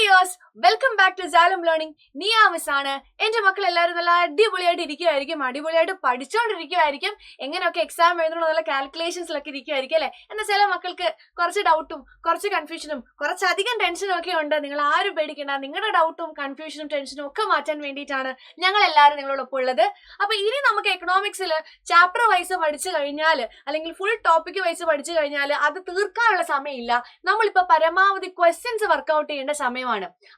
Dears, welcome back to Salam learning. നിയാമിസ് ആണ്. എന്റെ മക്കൾ എല്ലാവരും നല്ല അടിപൊളിയായിട്ട് ഇരിക്കുമായിരിക്കും, അടിപൊളിയായിട്ട് പഠിച്ചുകൊണ്ടിരിക്കുമായിരിക്കും. എങ്ങനെയൊക്കെ എക്സാം എഴുതണോ നല്ല കാൽക്കുലേഷൻസിലൊക്കെ ഇരിക്കുമായിരിക്കും അല്ലെ. എന്നാൽ ചില മക്കൾക്ക് കുറച്ച് ഡൗട്ടും കുറച്ച് കൺഫ്യൂഷനും കുറച്ചധികം ടെൻഷനും ഒക്കെ ഉണ്ട്. നിങ്ങൾ ആരും പേടിക്കേണ്ട, നിങ്ങളുടെ ഡൗട്ടും കൺഫ്യൂഷനും ടെൻഷനും ഒക്കെ മാറ്റാൻ വേണ്ടിയിട്ടാണ് ഞങ്ങൾ എല്ലാവരും നിങ്ങളോടൊപ്പം ഉള്ളത്. അപ്പൊ ഇനി നമുക്ക് എക്കണോമിക്സിൽ ചാപ്റ്റർ വൈസ് പഠിച്ചു കഴിഞ്ഞാൽ, അല്ലെങ്കിൽ ഫുൾ ടോപ്പിക് വൈസ് പഠിച്ചു കഴിഞ്ഞാൽ അത് തീർക്കാനുള്ള സമയമില്ല. നമ്മളിപ്പോ പരമാവധി ക്വസ്റ്റ്യൻസ് വർക്ക്ഔട്ട് ചെയ്യേണ്ട സമയമാണ്.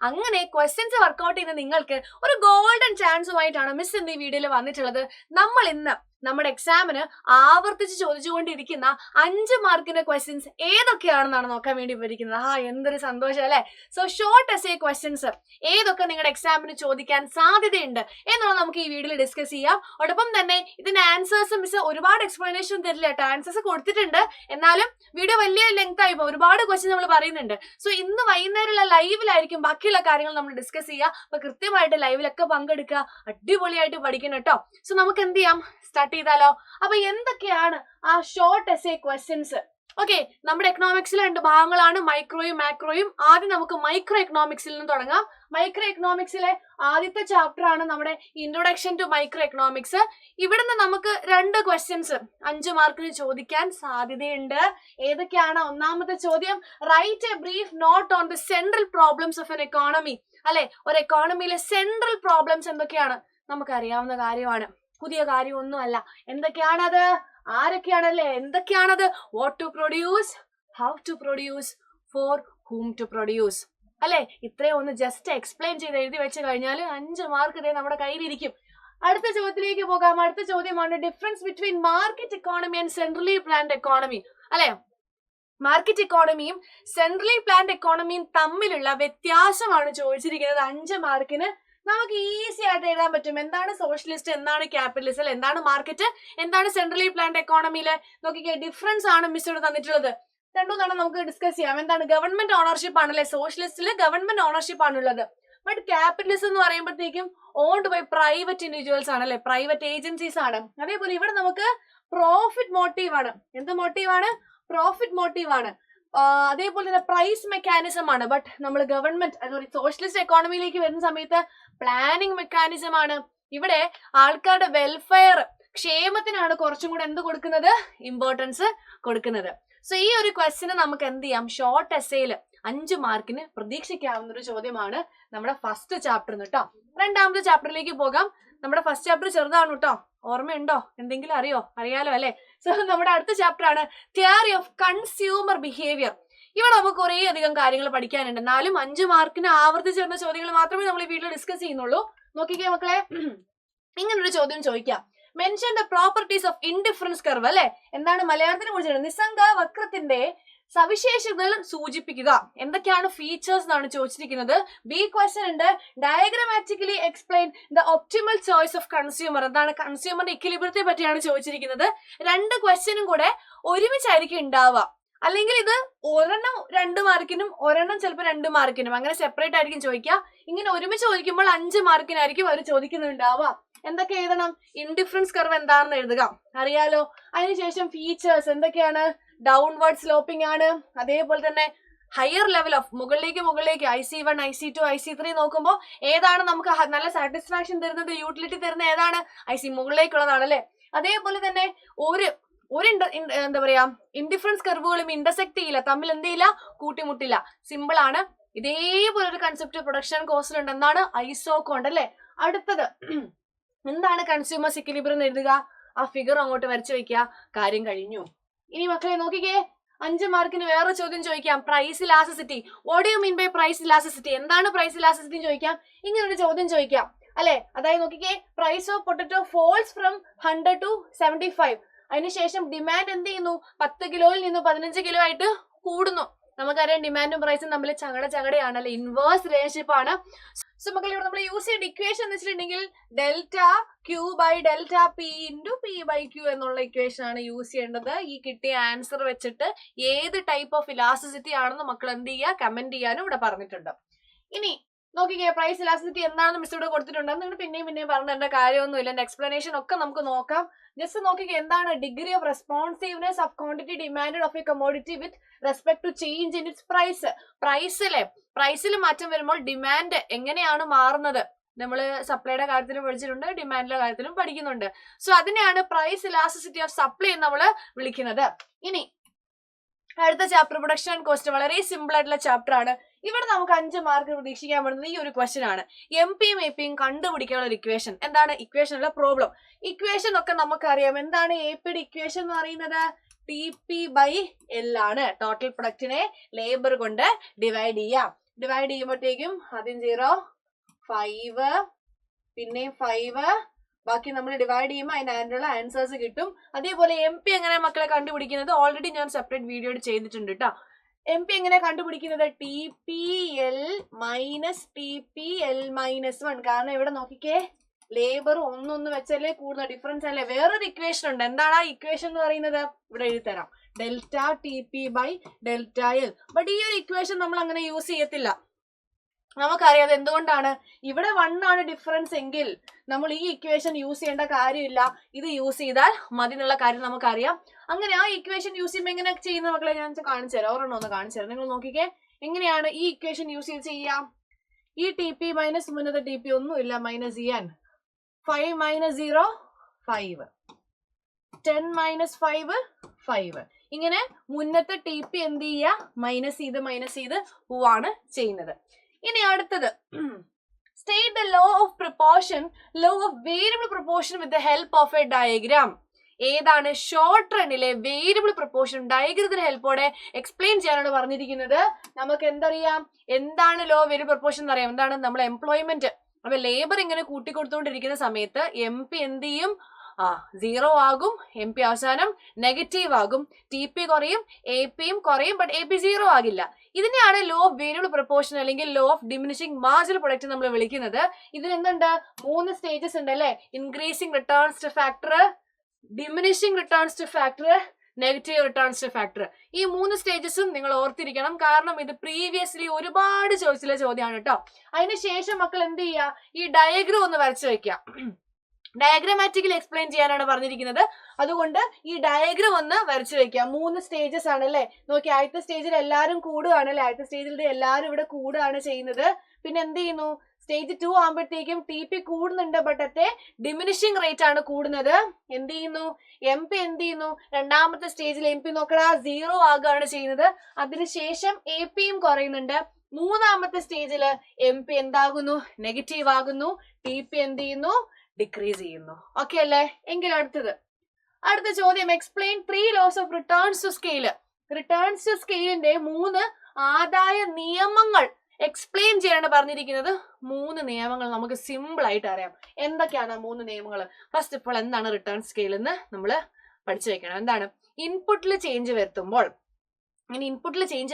അങ്ങനെ ക്വസ്റ്റ്യൻസ് വർക്ക്ഔട്ട് ചെയ്യുന്ന നിങ്ങൾക്ക് ഒരു ഗോൾഡൻ ചാൻസുമായിട്ടാണ് മിസ് ഇന്ന് ഈ വീഡിയോയിൽ വന്നിട്ടുള്ളത്. നമ്മൾ ഇന്ന് നമ്മുടെ എക്സാമിന് ആവർത്തിച്ച് ചോദിച്ചുകൊണ്ടിരിക്കുന്ന 5 മാർക്കിന്റെ ക്വസ്റ്റ്യൻസ് ഏതൊക്കെയാണെന്നാണ് നോക്കാൻ വേണ്ടി പോയിരിക്കുന്നത്. എന്തൊരു സന്തോഷം അല്ലെ. സോ ഷോർട്ട് എസ്സേ ക്വസ്റ്റ്യൻസ് ഏതൊക്കെ നിങ്ങളുടെ എക്സാമിന് ചോദിക്കാൻ സാധ്യതയുണ്ട് എന്നുള്ളത് നമുക്ക് ഈ വീഡിയോയിൽ ഡിസ്കസ് ചെയ്യാം. ഒപ്പം തന്നെ ഇതിന്റെ ആൻസേഴ്സ് മിസ് ഒരുപാട് എക്സ്പ്ലനേഷൻ തരില്ല കേട്ടോ. ആൻസേഴ്സ് കൊടുത്തിട്ടുണ്ട്, എന്നാലും വീഡിയോ വലിയ ലെങ്ത് ആയി ഒരുപാട് ക്വസ്റ്റ്യൻ നമ്മൾ പറയുന്നുണ്ട്. സോ ഇന്ന് വൈകുന്നേരമുള്ള ലൈവിലായിരിക്കും ബാക്കിയുള്ള കാര്യങ്ങൾ നമ്മൾ ഡിസ്കസ് ചെയ്യുക. അപ്പൊ കൃത്യമായിട്ട് ലൈവിലൊക്കെ പങ്കെടുക്കുക, അടിപൊളിയായിട്ട് പഠിക്കണം കേട്ടോ. സോ നമുക്ക് എന്ത് ചെയ്യാം, സ്റ്റാർട്ട് ചെയ്താലോ. അപ്പൊ എന്തൊക്കെയാണ് ആ ഷോർട്ട് എസ്സേ ക്വസ്റ്റ്യൻസ്? ഓക്കെ, നമ്മുടെ എക്കണോമിക്സിലെ 2 ഭാഗങ്ങളാണ്, മൈക്രോയും മാക്രോയും. ആദ്യം നമുക്ക് മൈക്രോ എക്കണോമിക്സിൽ നിന്ന് തുടങ്ങാം. മൈക്രോ എക്കണോമിക്സിലെ ആദ്യത്തെ ചാപ്റ്റർ ആണ് നമ്മുടെ ഇൻട്രൊഡക്ഷൻ ടു മൈക്രോ എക്കണോമിക്സ്. ഇവിടുന്ന് നമുക്ക് 2 ക്വസ്റ്റ്യൻസ് 5 മാർക്കിന് ചോദിക്കാൻ സാധ്യതയുണ്ട്. ഏതൊക്കെയാണ്? ഒന്നാമത്തെ ചോദ്യം, write a brief not on the central problems of N economy. അല്ലെ, ഒരു എക്കോണമിയിലെ സെൻട്രൽ പ്രോബ്ലംസ് എന്തൊക്കെയാണ് നമുക്കറിയാവുന്ന കാര്യമാണ്, പുതിയ കാര്യമൊന്നുമല്ല. എന്തൊക്കെയാണത്? ആരൊക്കെയാണല്ലേ? എന്തൊക്കെയാണത്? What to produce, how to produce, for whom to produce. അല്ലെ, ഇത്രയും ഒന്ന് ജസ്റ്റ് എക്സ്പ്ലെയിൻ ചെയ്ത് എഴുതി വെച്ച് കഴിഞ്ഞാൽ 5 മാർക്ക് ഇതേ നമ്മുടെ കയ്യിലിരിക്കും. അടുത്ത ചോദ്യത്തിലേക്ക് പോകാം. അടുത്ത ചോദ്യമാണ് difference between market economy and centrally planned economy. അല്ലെ, മാർക്കറ്റ് എക്കോണമിയും സെൻട്രലി പ്ലാൻഡ് എക്കോണമിയും തമ്മിലുള്ള വ്യത്യാസമാണ് ചോദിച്ചിരിക്കുന്നത് 5 മാർക്കിന്. നമുക്ക് ഈസി ആയിട്ട് എഴുതാൻ പറ്റും. എന്താണ് സോഷ്യലിസ്റ്റ്, എന്താണ് ക്യാപിറ്റലിസ്റ്റ്, എന്താണ് മാർക്കറ്റ്, എന്താണ് സെൻട്രലി പ്ലാൻഡ് എക്കോണമിയിലെ നോക്കിക്കേ ഡിഫറൻസ് ആണ് മിസ് ഇവിടെ തന്നിട്ടുള്ളത്. രണ്ടും നമുക്ക് ഡിസ്കസ് ചെയ്യാം. എന്താണ്? ഗവൺമെന്റ് ഓണർഷിപ്പ് ആണല്ലേ, സോഷ്യലിസ്റ്റില് ഗവൺമെന്റ് ഓണർഷിപ്പ് ആണുള്ളത്. ബട്ട് ക്യാപിറ്റലിസം എന്ന് പറയുമ്പോഴത്തേക്കും ഓൺഡ് ബൈ പ്രൈവറ്റ് ഇൻഡിവിജ്വൽസ് ആണ് അല്ലെ, പ്രൈവറ്റ് ഏജൻസീസ് ആണ്. അതേപോലെ ഇവിടെ നമുക്ക് പ്രോഫിറ്റ് മോട്ടീവ് ആണ്. എന്ത് മോട്ടീവാണ്? പ്രോഫിറ്റ് മോട്ടീവ് ആണ്. അതേപോലെ തന്നെ പ്രൈസ് മെക്കാനിസം ആണ്. ബട്ട് നമ്മൾ ഗവൺമെന്റ് സോഷ്യലിസ്റ്റ് എക്കോണമിയിലേക്ക് വരുന്ന സമയത്ത് പ്ലാനിങ് മെക്കാനിസം ആണ്. ഇവിടെ ആൾക്കാരുടെ വെൽഫെയർ, ക്ഷേമത്തിനാണ് കുറച്ചും കൂടെ എന്ത് കൊടുക്കുന്നത്, ഇമ്പോർട്ടൻസ് കൊടുക്കുന്നത്. സോ ഈ ഒരു ക്വസ്റ്റിന് നമുക്ക് എന്ത് ചെയ്യാം, ഷോർട്ട് എസ്സേയില് 5 മാർക്കിന് പ്രതീക്ഷിക്കാവുന്ന ഒരു ചോദ്യമാണ് നമ്മുടെ ഫസ്റ്റ് ചാപ്റ്റർ കേട്ടോ. രണ്ടാമത്തെ ചാപ്റ്ററിലേക്ക് പോകാം. നമ്മുടെ ഫസ്റ്റ് ചാപ്റ്റർ ചെറുതാണ് കേട്ടോ, ഓർമ്മയുണ്ടോ? എന്തെങ്കിലും അറിയാലോ അല്ലെ. സോ നമ്മുടെ അടുത്ത ചാപ്റ്റർ ആണ് തിയറി ഓഫ് കൺസ്യൂമർ ബിഹേവിയർ. ഇവിടെ നമുക്ക് കുറേ അധികം കാര്യങ്ങൾ പഠിക്കാനുണ്ട്. എന്നാലും 5 മാർക്കിന് ആവർത്തിച്ച് വരുന്ന ചോദ്യങ്ങൾ മാത്രമേ നമ്മൾ ഈ വീഡിയോ ഡിസ്കസ് ചെയ്യുന്നുള്ളൂ. നോക്കിക്കേ മക്കളെ, ഇങ്ങനൊരു ചോദ്യം ചോദിക്കാം. Mention the properties of indifference curve. അല്ലെ, എന്താണ് മലയാളത്തിന് കുറിച്ചാണ്? നിസ്സംഗ വക്രത്തിന്റെ സവിശേഷതകൾ സൂചിപ്പിക്കുക. എന്തൊക്കെയാണ് ഫീച്ചേഴ്സ് എന്നാണ് ചോദിച്ചിരിക്കുന്നത്. ബി ക്വസ്റ്റ്യൻ ഉണ്ട്, diagrammatically explain the optimal choice of consumer. എന്താണ്? കൺസ്യൂമറിന്റെ ഇക്വിലിബ്രിയത്തെ പറ്റിയാണ് ചോദിച്ചിരിക്കുന്നത്. 2 ക്വസ്റ്റ്യനും കൂടെ ഒരുമിച്ചായിരിക്കും ഉണ്ടാവുക. അല്ലെങ്കിൽ ഇത് ഒരെണ്ണം 2 മാർക്കിനും ഒരെണ്ണം ചിലപ്പോൾ 2 മാർക്കിനും അങ്ങനെ സെപ്പറേറ്റ് ആയിരിക്കും ചോദിക്കുക. ഇങ്ങനെ ഒരുമിച്ച് ചോദിക്കുമ്പോൾ 5 മാർക്കിനായിരിക്കും അവർ ചോദിക്കുന്നുണ്ടാവുക. എന്തൊക്കെ എഴുതണം? ഇൻഡിഫറൻസ് കർവ് എന്താണെന്ന് എഴുതുക, അറിയാലോ. അതിനുശേഷം ഫീച്ചേഴ്സ് എന്തൊക്കെയാണ്? ഡൗൺവേർഡ് സ്ലോപ്പിംഗ് ആണ്. അതേപോലെ തന്നെ ഹയർ ലെവൽ ഓഫ് മുകളിലേക്ക് IC1, IC2, IC3 നോക്കുമ്പോൾ ഏതാണ് നമുക്ക് നല്ല സാറ്റിസ്ഫാക്ഷൻ തരുന്നത്, യൂട്ടിലിറ്റി തരുന്ന ഏതാണ്? IC മുകളിലേക്കുള്ളതാണ് അല്ലെ. അതേപോലെ തന്നെ ഒരു എന്താ പറയാ, ഇൻഡിഫറൻസ് കർവുകളും ഇന്റർസെക്ട് ചെയ്യില്ല, തമ്മിൽ എന്ത് ചെയ്യില്ല, കൂട്ടിമുട്ടില്ല. സിമ്പിൾ ആണ്. ഇതേപോലെ ഒരു കൺസെപ്റ്റ് പ്രൊഡക്ഷൻ കോഴ്സിലുണ്ട്. എന്താണ്? ഐസോകോണ്ട് അല്ലെ. അടുത്തത് എന്താണ്? കൺസ്യൂമേഴ്സ് ഇക്വിലിബ്രിയം എഴുതുക, ആ ഫിഗർ അങ്ങോട്ട് വരച്ചു വെക്കുക, കാര്യം കഴിഞ്ഞു. ഇനി മക്കളെ നോക്കിക്കേ, 5 മാർക്കിന് വേറെ ചോദ്യം ചോദിക്കാം. Price elasticity. What do you mean by price elasticity? എന്താണ് പ്രൈസ് ഇലാസ്റ്റിസിറ്റി ചോദിക്കാം. ഇങ്ങനെ ഒരു ചോദ്യം ചോദിക്കാം അല്ലെ. അതായത് നോക്കിക്കേ, price of potato falls from 100 to 75. അതിനുശേഷം ഡിമാൻഡ് എന്ത് ചെയ്യുന്നു? 10 കിലോയിൽ നിന്ന് 15 കിലോ ആയിട്ട് കൂടുന്നു. നമുക്കറിയാം ഡിമാൻഡും പ്രൈസും തമ്മിൽ ചകടയാണ് അല്ലെ, ഇൻവേഴ്സ് റിലേഷൻഷിപ്പ് ആണ്. സോ മക്കൾ ഇവിടെ നമ്മൾ യൂസ് ചെയ്യേണ്ട ഇക്വേഷൻ എന്ന് വെച്ചിട്ടുണ്ടെങ്കിൽ delta Q by delta P into P by Q എന്നുള്ള ഇക്വേഷൻ ആണ് യൂസ് ചെയ്യേണ്ടത്. ഈ കിട്ടിയ ആൻസർ വെച്ചിട്ട് ഏത് ടൈപ്പ് ഓഫ് ഇലാസ്റ്റിസിറ്റി ആണെന്ന് മക്കൾ എന്ത് ചെയ്യുക, കമന്റ് ചെയ്യാനും ഇവിടെ പറഞ്ഞിട്ടുണ്ട്. ഇനി നോക്കിക്കേ പ്രൈസ് ഇലാസ്റ്റിസിറ്റി എന്താണെന്ന് മിസ് ഇവിടെ കൊടുത്തിട്ടുണ്ട്. നിങ്ങൾ പിന്നെയും പറഞ്ഞ കാര്യമൊന്നുമില്ല. എന്റെ എക്സ്പ്ലനേഷൻ ഒക്കെ നമുക്ക് നോക്കാം. ജസ്റ്റ് നോക്കിക്കേ എന്താണ് degree of responsiveness of quantity demanded of a commodity with respect to change in its price. പ്രൈസിൽ മാറ്റം വരുമ്പോൾ ഡിമാൻഡ് എങ്ങനെയാണ് മാറുന്നത് നമ്മൾ സപ്ലൈയുടെ കാര്യത്തിലും പഠിച്ചിട്ടുണ്ട്, ഡിമാൻഡിന്റെ കാര്യത്തിലും പഠിക്കുന്നുണ്ട്. സോ അതിനെയാണ് പ്രൈസ് ഇലാസ്റ്റിസിറ്റി ഓഫ് സപ്ലൈ എന്ന് നമ്മൾ വിളിക്കുന്നത്. ഇനി അടുത്ത ചാപ്റ്റർ പ്രൊഡക്ഷൻ ആൻഡ് കോസ്റ്റ്, വളരെ സിമ്പിൾ ആയിട്ടുള്ള ചാപ്റ്റർ ആണ്. ഇവിടെ നമുക്ക് 5 മാർക്ക് പ്രതീക്ഷിക്കാൻ പറ്റുന്നത് ഈ ഒരു ക്വസ്റ്റ്യൻ ആണ്. എം പിയും എ പിയും കണ്ടുപിടിക്കാനുള്ള ഒരു ഇക്വേഷൻ. എന്താണ് ഇക്വേഷനുള്ള പ്രോബ്ലം? ഇക്വേഷൻ ഒക്കെ നമുക്കറിയാം. എന്താണ് എ പിയുടെ ഇക്വേഷൻ എന്ന് പറയുന്നത്? TP/L ആണ്. ടോട്ടൽ പ്രൊഡക്റ്റിനെ ലേബർ കൊണ്ട് ഡിവൈഡ് ചെയ്യാം. ഡിവൈഡ് ചെയ്യുമ്പോഴത്തേക്കും ആദ്യം 0, 5, പിന്നെ 5, ബാക്കി നമ്മൾ ഡിവൈഡ് ചെയ്യുമ്പോൾ അതിനുള്ള ആൻസേഴ്സ് കിട്ടും. അതേപോലെ എം പി എങ്ങനെ മക്കളെ കണ്ടുപിടിക്കുന്നത് ഓൾറെഡി ഞാൻ സെപ്പറേറ്റ് വീഡിയോ ചെയ്തിട്ടുണ്ട് കേട്ടോ. എം പി എങ്ങനെ കണ്ടുപിടിക്കുന്നത്? TPL - TPL-1. കാരണം ഇവിടെ നോക്കിക്കേ ലേബർ ഒന്നൊന്ന് വെച്ചല്ലേ കൂടുന്ന ഡിഫറൻസ് അല്ലേ. വേറൊരു ഇക്വേഷൻ ഉണ്ട്. എന്താണ് ആ ഇക്വേഷൻ എന്ന് പറയുന്നത്? ഇവിടെ എഴുതിത്തരാം. Delta TP/ΔL. ബട്ട് ഈ ഒരു ഇക്വേഷൻ നമ്മൾ അങ്ങനെ യൂസ് ചെയ്യത്തില്ല. നമുക്കറിയാം എന്തുകൊണ്ടാണ്. ഇവിടെ 1 ആണ് ഡിഫറൻസ് എങ്കിൽ നമ്മൾ ഈ ഇക്വേഷൻ യൂസ് ചെയ്യേണ്ട കാര്യമില്ല. ഇത് യൂസ് ചെയ്താൽ മതി എന്നുള്ള കാര്യം നമുക്കറിയാം. അങ്ങനെ ആ ഇക്വേഷൻ യൂസ് ചെയ്യുമ്പോൾ എങ്ങനെ ചെയ്യുന്ന മക്കളെ ഞാൻ കാണിച്ചു തരാം. ഒരെണ്ണം ഒന്ന് കാണിച്ചു തരാം. നിങ്ങൾ നോക്കിക്കേ എങ്ങനെയാണ് ഈ ഇക്വേഷൻ യൂസ് ചെയ്ത് ചെയ്യാം. ഈ TP മൈനസ് മുന്നത്തെ TP ഒന്നുമില്ല, -n. 5 - 0 5, 10 - 5 5. ഇങ്ങനെ മുന്നത്തെ TP എന്ത് ചെയ്യുക? മൈനസ് ചെയ്ത് പോവാണ് ചെയ്യുന്നത്. ഇനി അടുത്തത് state the law of proportion, law of variable proportion with the help of A diagram. ഏതാണ്? ഷോർട്ട് റണ്ണിലെ വേരിയബിൾ പ്രൊപ്പോർഷൻ ഡയഗ്രത്തിന്റെ ഹെൽപ്പോടെ എക്സ്പ്ലെയിൻ ചെയ്യാനാണ് പറഞ്ഞിരിക്കുന്നത്. നമുക്ക് എന്തറിയാം? എന്താണ് ലോ ഓഫ് വേരിയബിൾ പ്രൊപ്പോർഷൻ എന്നറിയാം. എന്താണ്? നമ്മൾ എംപ്ലോയ്മെന്റ്. അപ്പൊ ലേബർ ഇങ്ങനെ കൂട്ടിക്കൊടുത്തുകൊണ്ടിരിക്കുന്ന സമയത്ത് എം പി എന്ത് ചെയ്യും? 0 ആകും. എം പി അവസാനം നെഗറ്റീവ് ആകും. TP കുറയും, AP കുറയും. ബട്ട് AP 0 ആകില്ല. ഇതിനെയാണ് ലോ ഓഫ് വേരിയബിൾ പ്രൊപ്പോർഷൻ അല്ലെങ്കിൽ law of diminishing marginal product നമ്മൾ വിളിക്കുന്നത്. ഇതിനെന്തുണ്ട്? 3 സ്റ്റേജസ് ഉണ്ട് അല്ലെ. Increasing returns two factor, diminishing returns two factor, negative returns two factor. ഈ 3 സ്റ്റേജസും നിങ്ങൾ ഓർത്തിരിക്കണം. കാരണം ഇത് പ്രീവിയസ്ലി ഒരുപാട് ചോദിച്ചിട്ടുള്ള ചോദ്യമാണ് കേട്ടോ. അതിനുശേഷം മക്കൾ എന്ത് ചെയ്യുക? ഈ ഡയഗ്രം ഒന്ന് വരച്ചു വെക്കുക. ഡയഗ്രമാറ്റിക്കലി എക്സ്പ്ലെയിൻ ചെയ്യാനാണ് പറഞ്ഞിരിക്കുന്നത്. അതുകൊണ്ട് ഈ ഡയഗ്രം ഒന്ന് വരച്ചു വെക്കുക. 3 സ്റ്റേജസ് ആണ് അല്ലെ. നോക്കി, ആദ്യത്തെ സ്റ്റേജിൽ എല്ലാവരും കൂടുകയാണ് അല്ലെ. ആദ്യത്തെ സ്റ്റേജിൽ എല്ലാവരും ഇവിടെ കൂടുകയാണ് ചെയ്യുന്നത്. പിന്നെ എന്ത് ചെയ്യുന്നു? സ്റ്റേജ് 2 ആകുമ്പോഴത്തേക്കും TP കൂടുന്നുണ്ട്, ബട്ടത്തെ ഡിമിനിഷിംഗ് റേറ്റ് ആണ് കൂടുന്നത്. എന്ത് ചെയ്യുന്നു? MP എന്ത് ചെയ്യുന്നു? രണ്ടാമത്തെ സ്റ്റേജിൽ MP നോക്കടാ 0 ആകുകയാണ് ചെയ്യുന്നത്. അതിനുശേഷം AP കുറയുന്നുണ്ട്. മൂന്നാമത്തെ സ്റ്റേജിൽ MP എന്താകുന്നു? നെഗറ്റീവ് ആകുന്നു. TP എന്ത് ചെയ്യുന്നു? ഡിക്രീസ് ചെയ്യുന്നു. ഓക്കെ അല്ലേ? എങ്കിൽ അടുത്ത ചോദ്യം, explain 3 laws of returns to scale. Returns to സ്കെയിലിന്റെ 3 ആദായ നിയമങ്ങൾ എക്സ്പ്ലെയിൻ ചെയ്യാനാണ് പറഞ്ഞിരിക്കുന്നത്. 3 നിയമങ്ങൾ നമുക്ക് സിമ്പിൾ ആയിട്ട് അറിയാം. എന്തൊക്കെയാണ് 3 നിയമങ്ങൾ? ഫസ്റ്റ് ഓഫ് ഓൾ എന്താണ് റിട്ടേൺ സ്കെയിൽ എന്ന് നമ്മൾ പഠിച്ചു വെക്കണം. എന്താണ്? ഇൻപുട്ടിൽ ചേഞ്ച്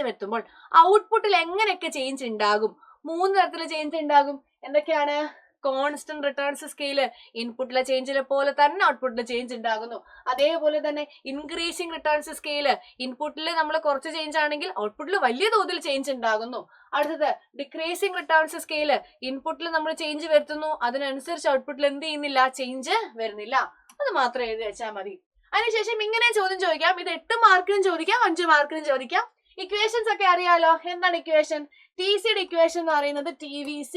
വരുത്തുമ്പോൾ ഔട്ട്പുട്ടിൽ എങ്ങനെയൊക്കെ ചേഞ്ച് ഉണ്ടാകും? 3 തരത്തിലുള്ള ചേഞ്ച് ഉണ്ടാകും. എന്തൊക്കെയാണ്? കോൺസ്റ്റന്റ് റിട്ടേൺസ് സ്കെയില് ഇൻപുട്ടിലെ ചേഞ്ചിലെ പോലെ തന്നെ ഔട്ട്പുട്ടിലെ ചേഞ്ച് ഉണ്ടാകുന്നു. അതേപോലെ തന്നെ ഇൻക്രീസിംഗ് റിട്ടേൺസ് സ്കെയില് ഇൻപുട്ടിൽ നമ്മൾ കുറച്ച് ചേഞ്ച് ആണെങ്കിൽ ഔട്ട്പുട്ടിൽ വലിയ തോതിൽ ചേഞ്ച് ഉണ്ടാകുന്നു. അടുത്തത് ഡിക്രീസിംഗ് റിട്ടേൺസ് സ്കെയില് ഇൻപുട്ടിൽ നമ്മൾ ചേഞ്ച് വരുത്തുന്നു, അതിനനുസരിച്ച് ഔട്ട്പുട്ടിൽ എന്ത് ചെയ്യുന്നില്ല? ചേഞ്ച് വരുന്നില്ല. അത് മാത്രം എഴുതി വെച്ചാൽ മതി. അതിനുശേഷം ഇങ്ങനെ ചോദ്യം ചോദിക്കാം. ഇത് 8 മാർക്കിനും ചോദിക്കാം, 5 മാർക്കിനും ചോദിക്കാം. ഇക്വേഷൻസ് ഒക്കെ അറിയാലോ. എന്താണ് ഇക്വേഷൻ? TCയുടെ ഇക്വേഷൻ എന്ന് പറയുന്നത് TVC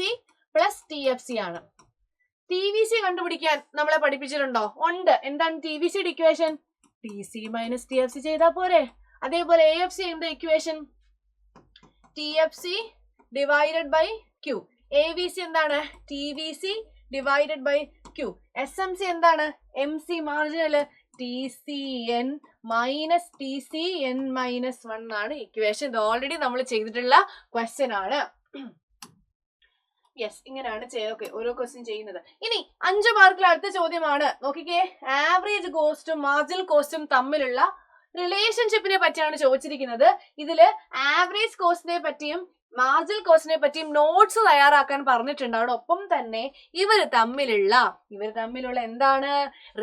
+ TFC ആണ്. TVC കണ്ടുപിടിക്കാൻ നമ്മളെ പഠിപ്പിച്ചിട്ടുണ്ടോ? ഉണ്ട്. എന്താണ് TVCയുടെ ഇക്വേഷൻ? TC - TFC ചെയ്താൽ പോരെ. അതേപോലെ AFC എന്താ ഇക്വേഷൻ? TFC / Q. AVC എന്താണ്? TVC / Q. SMC എന്താണ്? MC മാർജിനൽ TCN - TCN - 1 ആണ് ഇക്വേഷൻ. ഇത് ഓൾറെഡി നമ്മൾ ചെയ്തിട്ടുള്ള ക്വസ്റ്റ്യൻ ആണ്. യെസ്, ഇങ്ങനെയാണ് ഓരോ ക്വസ്റ്റ്യൻ ചെയ്യുന്നത്. ഇനി 5 മാർക്കിൽ അടുത്ത ചോദ്യമാണ്. നോക്കിക്കേ, ആവറേജ് കോസ്റ്റും മാർജിനൽ കോസ്റ്റും തമ്മിലുള്ള റിലേഷൻഷിപ്പിനെ പറ്റിയാണ് ചോദിച്ചിരിക്കുന്നത്. ഇതില് ആവറേജ് കോസ്റ്റിനെ പറ്റിയും മാർജിനൽ കോസ്റ്റിനെ പറ്റിയും നോട്ട്സ് തയ്യാറാക്കാൻ പറഞ്ഞിട്ടുണ്ട്. അതോടൊപ്പം തന്നെ ഇവർ തമ്മിലുള്ള എന്താണ്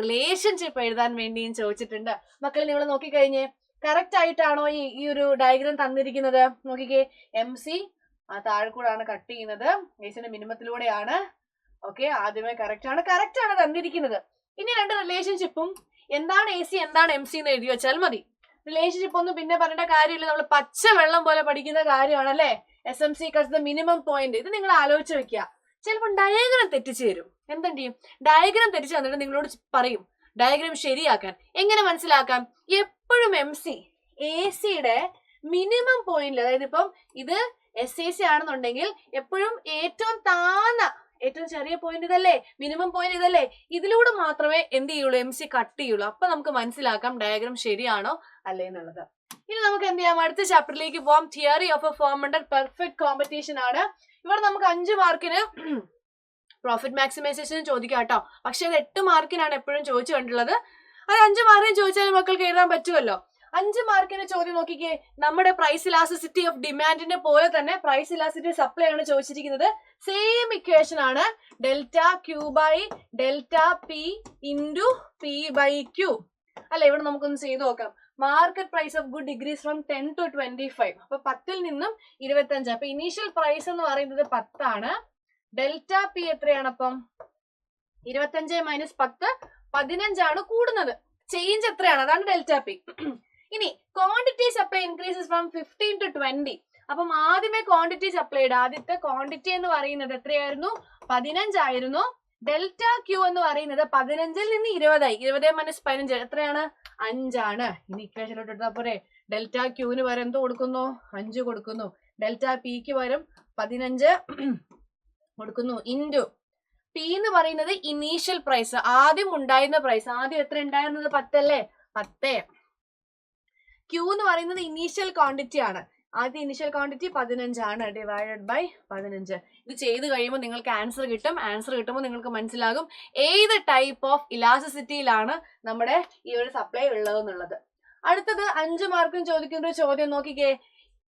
റിലേഷൻഷിപ്പ് എഴുതാൻ വേണ്ടിയും ചോദിച്ചിട്ടുണ്ട്. മക്കൾ നിങ്ങൾ നോക്കിക്കഴിഞ്ഞ് കറക്റ്റ് ആയിട്ടാണോ ഈ ഒരു ഡയഗ്രം തന്നിരിക്കുന്നത്? നോക്കിക്കേ, MC ആ താഴെ കൂടാണ് കട്ട് ചെയ്യുന്നത്. എസിന്റെ മിനിമത്തിലൂടെയാണ്. ഓക്കെ, ആദ്യമേ കറക്റ്റ് ആണ് തന്നിരിക്കുന്നത്. ഇനി രണ്ട് റിലേഷൻഷിപ്പും എന്താണ് എ സി എന്താണ് എം സി എന്ന് എഴുതി വെച്ചാൽ മതി. റിലേഷൻഷിപ്പ് ഒന്നും പിന്നെ പറയേണ്ട കാര്യമില്ല, നമ്മൾ പച്ച വെള്ളം പോലെ പഠിക്കുന്ന കാര്യമാണ് അല്ലെ. S M C cuts the minimum point. ഇത് നിങ്ങൾ ആലോചിച്ച് വെക്കുക. ചിലപ്പോൾ ഡയഗ്രാം തെറ്റിച്ച് തരും. എന്തെങ്കിലും ചെയ്യും, ഡയഗ്രാം തെറ്റിച്ച് തന്നിട്ട് നിങ്ങളോട് പറയും ഡയഗ്രാം ശരിയാക്കാൻ. എങ്ങനെ മനസ്സിലാക്കാം? എപ്പോഴും എം സി എ സിയുടെ മിനിമം പോയിന്റ്, അതായത് ഇപ്പം ഇത് എസ് എ സി ആണെന്നുണ്ടെങ്കിൽ എപ്പോഴും ഏറ്റവും താഴ്ന്ന ഏറ്റവും ചെറിയ പോയിന്റ് ഇതല്ലേ, മിനിമം പോയിന്റ് ഇതല്ലേ, ഇതിലൂടെ മാത്രമേ എന്ത് ചെയ്യുള്ളൂ, എം സി കട്ട് ചെയ്യുള്ളൂ. അപ്പൊ നമുക്ക് മനസ്സിലാക്കാം ഡയഗ്രാം ശരിയാണോ അല്ലേ എന്നുള്ളത്. ഇനി നമുക്ക് എന്ത് ചെയ്യാം, അടുത്ത ചാപ്റ്ററിലേക്ക് പോവാം. Theory of A firm under perfect competition ആണ്. ഇവിടെ നമുക്ക് 5 മാർക്കിന് പ്രോഫിറ്റ് മാക്സിമൈസേഷൻ ചോദിക്കാം കേട്ടോ. പക്ഷെ അത് 8 മാർക്കിനാണ് എപ്പോഴും ചോദിച്ചു കണ്ടുള്ളത്. അത് 5 മാർക്കിന് ചോദിച്ചാൽ മക്കൾക്ക് എഴുതാൻ പറ്റുമല്ലോ. 5 മാർക്കിന് ചോദ്യം നോക്കിക്കേ. നമ്മുടെ പ്രൈസ് ഇലാസ്റ്റിസിറ്റി ഓഫ് ഡിമാൻഡിന്റെ പോലെ തന്നെ പ്രൈസ് ഇലാസ്റ്റിസിറ്റി സപ്ലൈ ആണ് ചോദിച്ചിരിക്കുന്നത്. സെയിം ഇക്വേഷൻ ആണ്, delta Q by delta P into P by Q അല്ലെ. ഇവിടെ നമുക്കൊന്ന് ചെയ്ത് നോക്കാം. Market price of good degrees from 10 to 25. അപ്പൊ 10ൽ നിന്നും 25. അപ്പൊ ഇനീഷ്യൽ പ്രൈസ് എന്ന് പറയുന്നത് 10 ആണ്. ഡെൽറ്റ പി എത്രയാണ്? അപ്പം 25 മൈനസ് 10 15 ആണ് കൂടുന്നത്. ചേഞ്ച് എത്രയാണ്? അതാണ് ഡെൽറ്റ പി. ഇനി quantity supply increases from 15 to 20. അപ്പം ആദ്യമേ ക്വാണ്ടിറ്റി സപ്ലൈഡ്, ആദ്യത്തെ ക്വാണ്ടിറ്റി എന്ന് പറയുന്നത് എത്രയായിരുന്നു? 15 ആയിരുന്നു. ഡെൽറ്റ ക്യൂ എന്ന് പറയുന്നത് 15ൽ നിന്ന് 20 20 മൈനസ് 15 എത്രയാണ്? 5 ആണ്. ഇനി ഇക്വേഷനിലോട്ട് എടുത്താൽ പോരെ. ഡെൽറ്റ ക്യൂവിന് പകരം എന്ത് കൊടുക്കുന്നു? 5 കൊടുക്കുന്നു. ഡെൽറ്റ പിക്ക് പകരം 15 കൊടുക്കുന്നു. ഇൻറ്റു പി എന്ന് പറയുന്നത് ഇനീഷ്യൽ പ്രൈസ്, ആദ്യം ഉണ്ടായിരുന്ന പ്രൈസ്. ആദ്യം എത്ര ഉണ്ടായിരുന്നത്? 10 അല്ലേ? 10. ക്യൂ എന്ന് പറയുന്നത് ഇനീഷ്യൽ ക്വാണ്ടിറ്റി ആണ്. ആദ്യം ഇനീഷ്യൽ ക്വാണ്ടിറ്റി 15 ആണ്. Divided by 15. ഇത് ചെയ്ത് കഴിയുമ്പോൾ നിങ്ങൾക്ക് ആൻസർ കിട്ടും. ആൻസർ കിട്ടുമ്പോൾ നിങ്ങൾക്ക് മനസ്സിലാകും ഏത് ടൈപ്പ് ഓഫ് ഇലാസ്റ്റിസിറ്റിയിലാണ് നമ്മുടെ ഈ ഒരു സപ്ലൈ ഉള്ളതെന്നുള്ളത്. അടുത്തത് 5 മാർക്കും ചോദിക്കുന്ന ഒരു ചോദ്യം നോക്കിക്കേ.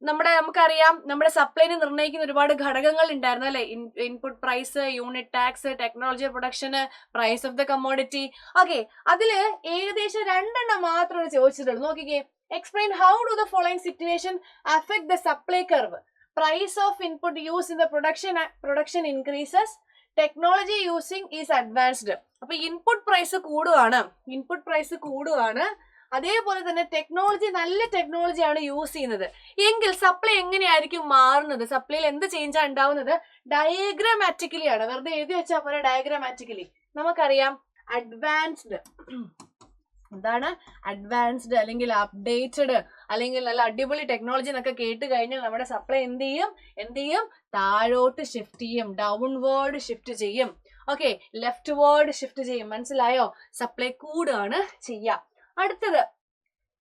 നമുക്കറിയാം നമ്മുടെ സപ്ലൈനെ നിർണ്ണയിക്കുന്ന ഒരുപാട് ഘടകങ്ങൾ ഉണ്ടായിരുന്നു അല്ലെ. Input price, unit tax, technology പ്രൊഡക്ഷന്, price of the commodity. Okay, അതില് ഏകദേശം 2 എണ്ണം മാത്രമാണ് ചോദിച്ചിട്ടുള്ളൂ. നോക്കിക്കേ. Explain how do the following situation affect the supply curve? Price of input used in the production increases. Technology using is advanced. അപ്പൊ input price കൂടുകയാണ്. അതേപോലെ തന്നെ ടെക്നോളജി, നല്ല ടെക്നോളജിയാണ് യൂസ് ചെയ്യുന്നത് എങ്കിൽ സപ്ലൈ എങ്ങനെയായിരിക്കും മാറുന്നത്? സപ്ലൈയിൽ എന്ത് ചേഞ്ച് ആണ് ഉണ്ടാവുന്നത്? ഡയഗ്രാമാറ്റിക്കലി ആണ്. വെറുതെ എഴുതി വെച്ചാൽ പോലെ ഡയഗ്രാമാറ്റിക്കലി. നമുക്കറിയാം അഡ്വാൻസ്ഡ് എന്താണ്? അഡ്വാൻസ്ഡ് അല്ലെങ്കിൽ അപ്ഡേറ്റഡ് അല്ലെങ്കിൽ നല്ല അടിപൊളി ടെക്നോളജി എന്നൊക്കെ കേട്ട് കഴിഞ്ഞാൽ നമ്മുടെ സപ്ലൈ എന്ത് ചെയ്യും? താഴോട്ട് ഷിഫ്റ്റ് ചെയ്യും, ഡൗൺവേർഡ് ഷിഫ്റ്റ് ചെയ്യും. ഓക്കെ, ലെഫ്റ്റ് വേർഡ് ഷിഫ്റ്റ് ചെയ്യും. മനസ്സിലായോ? സപ്ലൈ കൂടുകയാണ് ചെയ്യുക. അടുത്തത്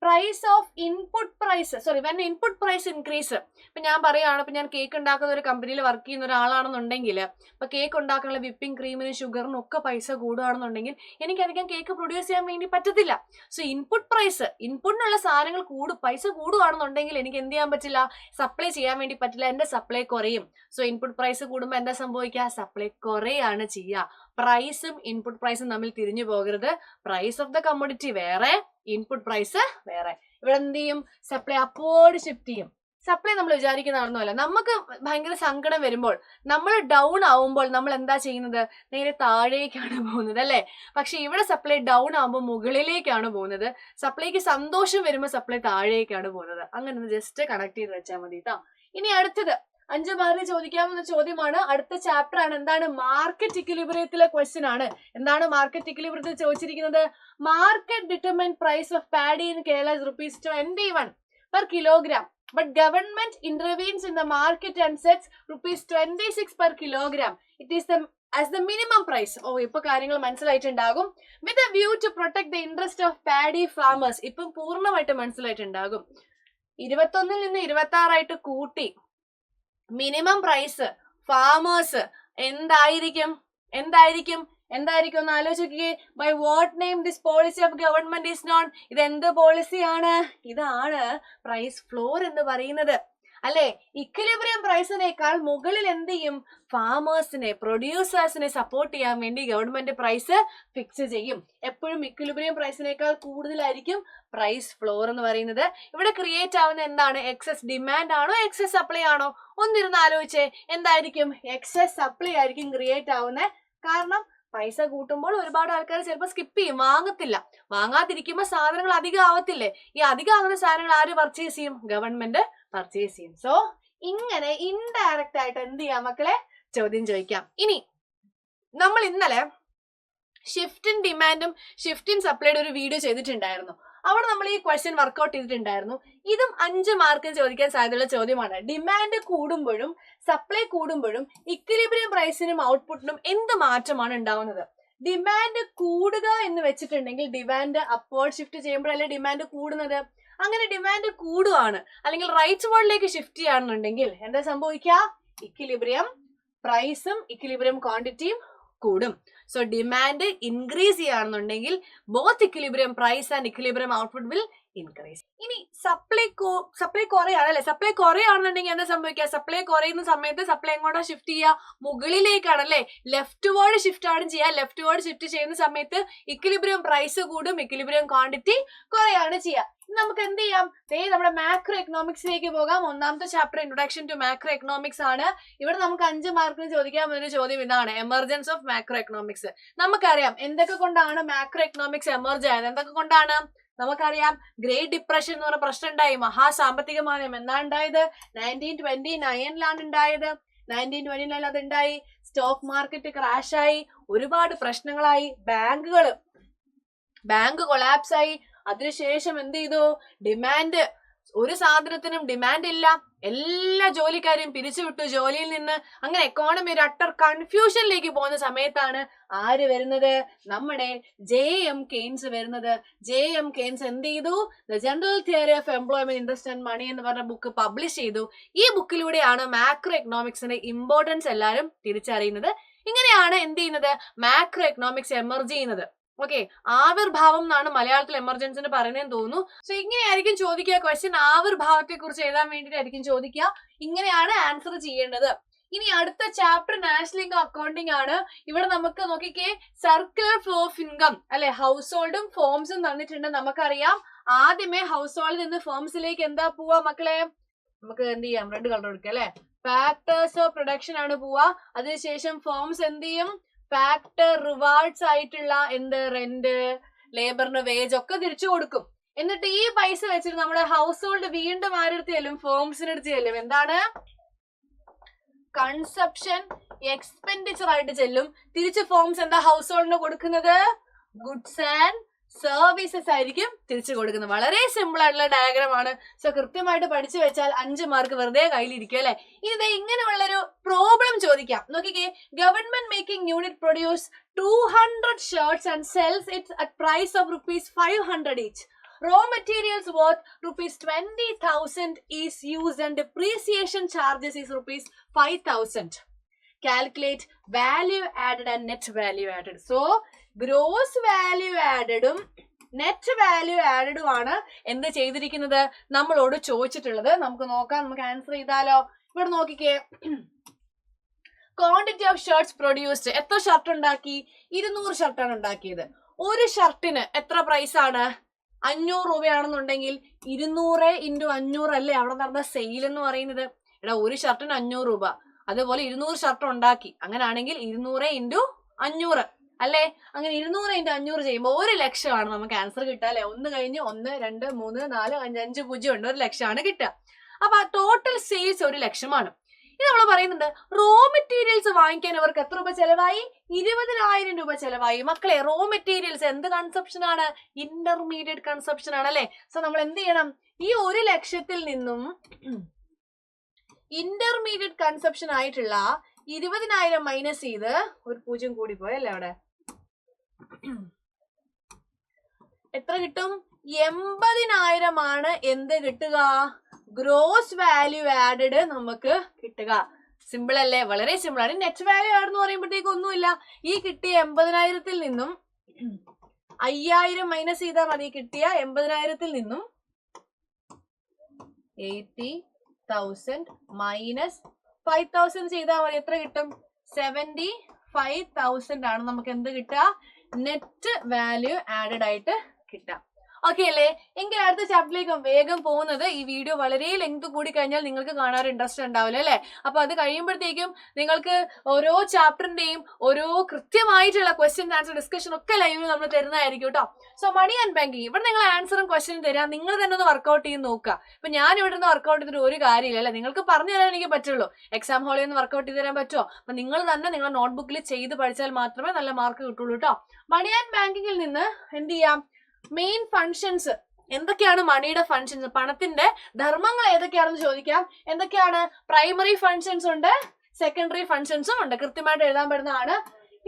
price of input price, when input price increase. ഇപ്പൊ ഞാൻ പറയുകയാണ്, ഇപ്പൊ ഞാൻ കേക്ക് ഉണ്ടാക്കുന്ന ഒരു കമ്പനിയിൽ വർക്ക് ചെയ്യുന്ന ഒരാളാണെന്നുണ്ടെങ്കിൽ, ഇപ്പൊ കേക്ക് ഉണ്ടാക്കാനുള്ള വിപ്പിംഗ് ക്രീമിനും ഷുഗറിനും ഒക്കെ പൈസ കൂടുകയാണെന്നുണ്ടെങ്കിൽ എനിക്കധികം കേക്ക് പ്രൊഡ്യൂസ് ചെയ്യാൻ വേണ്ടി പറ്റത്തില്ല. സോ ഇൻപുട്ട് പ്രൈസ്, ഇൻപുട്ടിനുള്ള സാധനങ്ങൾ പൈസ കൂടുകയാണെന്നുണ്ടെങ്കിൽ എനിക്ക് എന്ത് ചെയ്യാൻ പറ്റില്ല? സപ്ലൈ ചെയ്യാൻ വേണ്ടി പറ്റില്ല. എന്റെ സപ്ലൈ കുറയും. സോ ഇൻപുട്ട് പ്രൈസ് കൂടുമ്പോൾ എന്താ സംഭവിക്കുക? സപ്ലൈ കുറയാണ് ചെയ്യുക. പ്രൈസും ഇൻപുട്ട് പ്രൈസും തമ്മിൽ തിരിഞ്ഞു പോകരുത്. പ്രൈസ് ഓഫ് ദ കമ്മോഡിറ്റി വേറെ, ഇൻപുട്ട് പ്രൈസ് വേറെ. ഇവിടെ എന്ത് ചെയ്യും? സപ്ലൈ അപ്വേർഡ് ഷിഫ്റ്റ് ചെയ്യും. സപ്ലൈ നമ്മൾ വിചാരിക്കുന്നതാണെന്നല്ല. നമുക്ക് ഭയങ്കര സങ്കടം വരുമ്പോൾ, നമ്മൾ ഡൗൺ ആവുമ്പോൾ നമ്മൾ എന്താ ചെയ്യുന്നത്? നേരെ താഴേക്കാണ് പോകുന്നത് അല്ലെ. പക്ഷെ ഇവിടെ സപ്ലൈ ഡൗൺ ആവുമ്പോൾ മുകളിലേക്കാണ് പോകുന്നത്. സപ്ലൈക്ക് സന്തോഷം വരുമ്പോൾ സപ്ലൈ താഴേക്കാണ് പോകുന്നത്. അങ്ങനെ ജസ്റ്റ് കണക്ട് ചെയ്ത് വെച്ചാൽ മതി കേട്ടോ. ഇനി അടുത്തത് 5 മാർക്കിന് ചോദിക്കാവുന്ന ചോദ്യമാണ്. അടുത്ത ചാപ്റ്റർ ആണ്. എന്താണ്? മാർക്കറ്റ് ഇക്വിലിബ്രിയത്തിലെ ക്വസ്റ്റ്യൻ ആണ്. എന്താണ് മാർക്കറ്റ് ഇക്വിലിബ്രിയത്തിൽ ചോദിച്ചിരിക്കുന്നത്? Market determine price of paddy in Kerala ₹21 per kilogram. But government intervenes in the market and sets ₹26 per kilogram. It is as the minimum price. ഇപ്പൊ കാര്യങ്ങൾ മനസ്സിലായിട്ടുണ്ടാകും. With a view to protect the interest of paddy farmers. ഇപ്പം പൂർണ്ണമായിട്ട് മനസ്സിലായിട്ടുണ്ടാകും. 21ൽ നിന്ന് 26 ആയിട്ട് കൂട്ടി minimum price farmers എന്തായിരിക്കും ഒന്ന് ആലോചിക്കുകയെ. By what name this policy of government is known. ഇത് എന്ത് പോളിസിയാണ്? ഇതാണ് പ്രൈസ് ഫ്ലോർ എന്ന് പറയുന്നത്. അല്ലെ? ഇക്വിലിബ്രിയം പ്രൈസിനേക്കാൾ മുകളിൽ എന്ത് ചെയ്യും? ഫാമേഴ്സിനെ, പ്രൊഡ്യൂസേഴ്സിനെ സപ്പോർട്ട് ചെയ്യാൻ വേണ്ടി ഗവൺമെന്റ് പ്രൈസ് ഫിക്സ് ചെയ്യും. എപ്പോഴും ഇക്വിലിബ്രിയം പ്രൈസിനേക്കാൾ കൂടുതലായിരിക്കും പ്രൈസ് ഫ്ലോർ എന്ന് പറയുന്നത്. ഇവിടെ ക്രിയേറ്റ് ആവുന്ന എന്താണ്? എക്സസ് ഡിമാൻഡ് ആണോ എക്സസ് സപ്ലൈ ആണോ? ഒന്നിരുന്ന് ആലോചിച്ചേ. എന്തായിരിക്കും? എക്സസ് സപ്ലൈ ആയിരിക്കും ക്രിയേറ്റ് ആവുന്നത്. കാരണം പൈസ കൂട്ടുമ്പോൾ ഒരുപാട് ആൾക്കാർ ചിലപ്പോൾ സ്കിപ്പ് ചെയ്യും, വാങ്ങത്തില്ല. വാങ്ങാതിരിക്കുമ്പോൾ സാധനങ്ങൾ അധികം ആവത്തില്ലേ? ഈ അധികം ആവുന്ന സാധനങ്ങൾ ആര് പർച്ചേസ് ചെയ്യും? ഗവൺമെന്റ് പർച്ചേസ് ചെയ്യും. സോ ഇങ്ങനെ ഇൻഡയറക്റ്റ് ആയിട്ട് എന്ത് ചെയ്യാം മക്കളെ? ചോദ്യം ചോദിക്കാം. ഇനി നമ്മൾ ഇന്നലെ ഷിഫ്റ്റ് ഇൻ ഡിമാൻഡും ഷിഫ്റ്റ് ഇൻ സപ്ലൈയുടെ ഒരു വീഡിയോ ചെയ്തിട്ടുണ്ടായിരുന്നു. അവിടെ നമ്മൾ ഈ ക്വസ്റ്റ്യൻ വർക്ക്ഔട്ട് ചെയ്തിട്ടുണ്ടായിരുന്നു. ഇതും 5 മാർക്കിന് ചോദിക്കാൻ സാധ്യതയുള്ള ചോദ്യമാണ്. ഡിമാൻഡ് കൂടുമ്പോഴും സപ്ലൈ കൂടുമ്പോഴും ഇക്വിലിബ്രിയം പ്രൈസിനും ഔട്ട്പുട്ടിനും എന്ത് മാറ്റമാണ് ഉണ്ടാവുന്നത്? ഡിമാൻഡ് കൂടുക എന്ന് വെച്ചിട്ടുണ്ടെങ്കിൽ ഡിമാൻഡ് അപ്വേർഡ് ഷിഫ്റ്റ് ചെയ്യുമ്പോഴല്ലേ ഡിമാൻഡ് കൂടുന്നത്. അങ്ങനെ ഡിമാൻഡ് കൂടുകയാണ് അല്ലെങ്കിൽ റൈറ്റ് വേർഡിലേക്ക് ഷിഫ്റ്റ് ചെയ്യുകയാണെന്നുണ്ടെങ്കിൽ എന്താ സംഭവിക്കുക? ഇക്വിലിബ്രിയം പ്രൈസും ഇക്വിലിബ്രിയം ക്വാണ്ടിറ്റിയും കൂടും. സോ ഡിമാൻഡ് ഇൻക്രീസ് ചെയ്യുകയാണെന്നുണ്ടെങ്കിൽ both equilibrium price and equilibrium output will increase. ഇനി സപ്ലൈ കുറയാണ് അല്ലെ? സപ്ലൈ കുറയാണെന്നുണ്ടെങ്കിൽ എന്താ സംഭവിക്കുക? സപ്ലൈ കുറയുന്ന സമയത്ത് സപ്ലൈ എങ്ങോട്ടാ ഷിഫ്റ്റ് ചെയ്യുക? മുകളിലേക്കാണ് അല്ലെ? ലെഫ്റ്റ് വേർഡ് ഷിഫ്റ്റ് ആണ് ചെയ്യുക. ലെഫ്റ്റ് വേർഡ് ഷിഫ്റ്റ് ചെയ്യുന്ന സമയത്ത് ഇക്വിലിബ്രിയം പ്രൈസ് കൂടും, ഇക്വിലിബ്രിയം ക്വാണ്ടിറ്റി കുറയാണ് ചെയ്യുക. നമുക്ക് എന്ത് ചെയ്യാം? നമ്മുടെ മാക്രോ എക്കണോമിക്സിലേക്ക് പോകാം. ഒന്നാമത്തെ chapter introduction to macro economics ആണ്. ഇവിടെ നമുക്ക് 5 മാർക്കിന് ചോദിക്കാൻ ഒരു ചോദ്യം ഇതാണ്: എമർജൻസ് ഓഫ് മാക്രോ എക്കണോമിക്സ്. നമുക്കറിയാം എന്തൊക്കെ കൊണ്ടാണ് മാക്രോ എക്കണോമിക്സ് എമർജ് ആയത്. എന്തൊക്കെ കൊണ്ടാണ് നമുക്കറിയാം? ഗ്രേറ്റ് ഡിപ്രഷൻ എന്ന് പറഞ്ഞ പ്രശ്നം ഉണ്ടായി. മഹാസാമ്പത്തിക മാന്ദ്യം എന്നാണ് ഉണ്ടായത്? 1929 ഉണ്ടായത്. 1929 അത് ഉണ്ടായി. സ്റ്റോക്ക് മാർക്കറ്റ് ക്രാഷ് ആയി, ഒരുപാട് പ്രശ്നങ്ങളായി, ബാങ്ക് കൊളാപ്സ് ആയി. അതിനുശേഷം എന്ത് ചെയ്തു? ഡിമാൻഡ്, ഒരു സാധനത്തിനും ഡിമാൻഡ് ഇല്ല, എല്ലാ ജോലിക്കാരെയും പിരിച്ചുവിട്ടു ജോലിയിൽ നിന്ന്. അങ്ങനെ എക്കോണമി ഒരു അട്ടർ കൺഫ്യൂഷനിലേക്ക് പോകുന്ന സമയത്താണ് ആര് വരുന്നത്? നമ്മുടെ JM കെയ്ൻസ് വരുന്നത്. JM കെയ്ൻസ് എന്ത് ചെയ്തു? The general theory of employment, interest and money എന്ന് പറഞ്ഞ ബുക്ക് പബ്ലിഷ് ചെയ്തു. ഈ ബുക്കിലൂടെയാണ് മാക്രോ എക്കണോമിക്സിന്റെ ഇമ്പോർട്ടൻസ് എല്ലാവരും തിരിച്ചറിയുന്നത്. ഇങ്ങനെയാണ് എന്ത് ചെയ്യുന്നത്? മാക്രോ എക്കണോമിക്സ് എമർജ് ചെയ്യുന്നത്. ഓക്കെ, ആവിർഭാവം എന്നാണ് മലയാളത്തിൽ എമർജൻസിന് പറയുന്നതെന്ന് തോന്നുന്നു. സോ ഇങ്ങനെയായിരിക്കും ചോദിക്കുക ക്വസ്റ്റ്യൻ. ആവിർഭാവത്തെ കുറിച്ച് എഴുതാൻ വേണ്ടിയിട്ടായിരിക്കും ചോദിക്കുക. ഇങ്ങനെയാണ് ആൻസർ ചെയ്യേണ്ടത്. ഇനി അടുത്ത ചാപ്റ്റർ നാഷണൽ ഇൻകം അക്കൗണ്ടിങ് ആണ്. ഇവിടെ നമുക്ക് നോക്കിക്കേ, സർക്കുലർ ഫ്ലോ ഓഫ് ഇൻകം അല്ലെ? ഹൗസ് ഹോൾഡും ഫോംസും തന്നിട്ടുണ്ട്. നമുക്കറിയാം ആദ്യമേ ഹൗസ് ഹോൾഡിൽ നിന്ന് ഫോംസിലേക്ക് എന്താ പോവാ മക്കളെ? നമുക്ക് എന്ത് ചെയ്യാം? റെഡ് കളർ എടുക്കാം അല്ലെ? ഫാക്ടേഴ്സ് ഓഫ് പ്രൊഡക്ഷൻ ആണ് പോവാ. അതിനുശേഷം ഫോംസ് എന്ത് ചെയ്യും? ഫാക്ടർ റിവാർഡ്സ് ആയിട്ടുള്ള എന്ത്? റെന്റ്, ലേബറിന് വേജ് ഒക്കെ തിരിച്ചു കൊടുക്കും. എന്നിട്ട് ഈ പൈസ വെച്ചിട്ട് നമ്മുടെ ഹൗസ് ഹോൾഡ് വീണ്ടും ആരെടുത്ത് ചെല്ലും? ഫോംസിനെടുത്ത് ചെല്ലും. എന്താണ്? കൺസപ്ഷൻ എക്സ്പെൻഡിച്ചർ ആയിട്ട് ചെല്ലും. തിരിച്ച് ഫോംസ് എന്താ ഹൗസ് ഹോൾഡിന് കൊടുക്കുന്നത്? ഗുഡ്സ് ആൻഡ് സർവീസസ് ആയിരിക്കും തിരിച്ചു കൊടുക്കുന്നത്. വളരെ സിമ്പിൾ ആയിട്ടുള്ള ഡയഗ്രാം ആണ്. സോ കൃത്യമായിട്ട് പഠിച്ചു വെച്ചാൽ 5 മാർക്ക് വെറുതെ കയ്യിലിരിക്കും അല്ലെ? ഇനി ഇങ്ങനെയുള്ളൊരു പ്രോബ്ലം ചോദിക്കാം. നോക്കിക്കേ, government making unit produce 200 shirts and sells it at price of ₹500 each. Raw materials worth ₹20,000 is used and depreciation charges is ₹5,000. Calculate value added and net value added. So gross value ആഡഡും net value ആഡഡും ആണ് എന്ത് ചെയ്തിരിക്കുന്നത്? നമ്മളോട് ചോദിച്ചിട്ടുള്ളത്. നമുക്ക് നോക്കാം, നമുക്ക് ആൻസർ ചെയ്താലോ? ഇവിടെ നോക്കിക്കേ, ക്വാണ്ടിറ്റി ഓഫ് ഷർട്ട്സ് പ്രൊഡ്യൂസ്ഡ്. എത്ര ഷർട്ട് ഉണ്ടാക്കി? 200 ഷർട്ടാണ് ഉണ്ടാക്കിയത്. ഒരു ഷർട്ടിന് എത്ര പ്രൈസ് ആണ്? 500 രൂപയാണെന്നുണ്ടെങ്കിൽ 200 × 500 അല്ലേ അവിടെ നടന്ന സെയിൽ എന്ന് പറയുന്നത്? ഒരു ഷർട്ടിന് 500 രൂപ. അതുപോലെ 200 ഷർട്ട് ഉണ്ടാക്കി. അങ്ങനെയാണെങ്കിൽ 200 × 500 അല്ലെ? അങ്ങനെ 200 × 500 ചെയ്യുമ്പോൾ 1,00,000 നമുക്ക് ആൻസർ കിട്ടുക അല്ലെ? 1 കഴിഞ്ഞ് 1 2 3 4 5 5 0 ഉണ്ട്. 1,00,000 കിട്ടുക. അപ്പൊ ടോട്ടൽ സെയിൽസ് 1,00,000. ഇത് നമ്മൾ പറയുന്നുണ്ട് റോ മെറ്റീരിയൽസ് വാങ്ങിക്കാൻ ഇവർക്ക് എത്ര രൂപ ചെലവായി? 20,000 രൂപ ചെലവായി. മക്കളെ, റോ മെറ്റീരിയൽസ് എന്ത് കൺസപ്ഷൻ ആണ്? ഇന്റർമീഡിയറ്റ് കൺസപ്ഷൻ ആണ് അല്ലെ? സോ നമ്മൾ എന്ത് ചെയ്യണം? ഈ 1,00,000 നിന്നും ഇന്റർമീഡിയറ്റ് കൺസപ്ഷൻ ആയിട്ടുള്ള 20,000 മൈനസ് ചെയ്ത്, ഒരു 0 കൂടി പോയല്ലേ അവിടെ, എത്ര കിട്ടും? 80,000 ആണ് എന്ത് കിട്ടുക? ഗ്രോസ് വാല്യൂ ആഡഡ് നമുക്ക് കിട്ടുക. സിമ്പിൾ അല്ലേ? വളരെ സിമ്പിൾ ആണ്. നെറ്റ് വാല്യൂ ആഡ് എന്ന് പറയുമ്പോഴത്തേക്ക് ഒന്നുമില്ല. ഈ കിട്ടിയ 80,000 നിന്നും 5,000 മൈനസ് ചെയ്താൽ മതി. കിട്ടിയ 80,000 നിന്നും 80 5,000 മൈനസ് 5,000 ചെയ്താൽ മതി. എത്ര കിട്ടും? 75,000 ആണ് നമുക്ക് എന്ത് കിട്ടുക? നെറ്റ് വാല്യൂ ആഡഡ് ആയിട്ട് കിട്ടാം. ഓക്കെ അല്ലേ? എങ്കിൽ അടുത്ത ചാപ്റ്ററിലേക്ക് വേഗം പോകുന്നത്. ഈ വീഡിയോ വളരെ ലെങ്ത് കൂടി കഴിഞ്ഞാൽ നിങ്ങൾക്ക് കാണാൻ ഇൻട്രസ്റ്റ് ഉണ്ടാവില്ല അല്ലെ? അപ്പൊ അത് കഴിയുമ്പോഴത്തേക്കും നിങ്ങൾക്ക് ഓരോ ചാപ്റ്ററിന്റെയും ഓരോ കൃത്യമായിട്ടുള്ള ക്വസ്റ്റ്യൻ ആൻസർ ഡിസ്കഷൻ ഒക്കെ ലൈവിൽ നമ്മൾ തരുന്നതായിരിക്കും കേട്ടോ. സോ മണി ആൻഡ് ബാങ്കിങ് ഇവിടെ നിങ്ങൾ ആൻസറും ക്വസ്റ്റ്യനും തരാം. നിങ്ങൾ തന്നെ ഒന്ന് വർക്ക്ഔട്ട് ചെയ്ത് നോക്കുക. ഇപ്പൊ ഞാൻ ഇവിടെ നിന്ന് വർക്ക്ഔട്ട് ചെയ്തിട്ട് ഒരു കാര്യമില്ല അല്ലെ? നിങ്ങൾക്ക് പറഞ്ഞു തരാൻ എനിക്ക് പറ്റുള്ളൂ. എക്സാം ഹാളിൽ നിന്ന് വർക്ക്ഔട്ട് ചെയ്ത് തരാൻ പറ്റുമോ? അപ്പൊ നിങ്ങൾ തന്നെ നിങ്ങളുടെ നോട്ട്ബുക്കിൽ ചെയ്ത് പഠിച്ചാൽ മാത്രമേ നല്ല മാർക്ക് കിട്ടുള്ളൂ കേട്ടോ. മണി ആൻഡ് ബാങ്കിങ്ങിൽ നിന്ന് എന്ത് ചെയ്യാം? മെയിൻ ഫങ്ഷൻസ് എന്തൊക്കെയാണ്? മണിയുടെ ഫങ്ഷൻസ്, പണത്തിന്റെ ധർമ്മങ്ങൾ ഏതൊക്കെയാണെന്ന് ചോദിക്കാം. എന്തൊക്കെയാണ്? പ്രൈമറി ഫങ്ഷൻസ് ഉണ്ട്, സെക്കൻഡറി ഫങ്ഷൻസും ഉണ്ട്. കൃത്യമായിട്ട് എഴുതാൻ പറ്റുന്നതാണ്.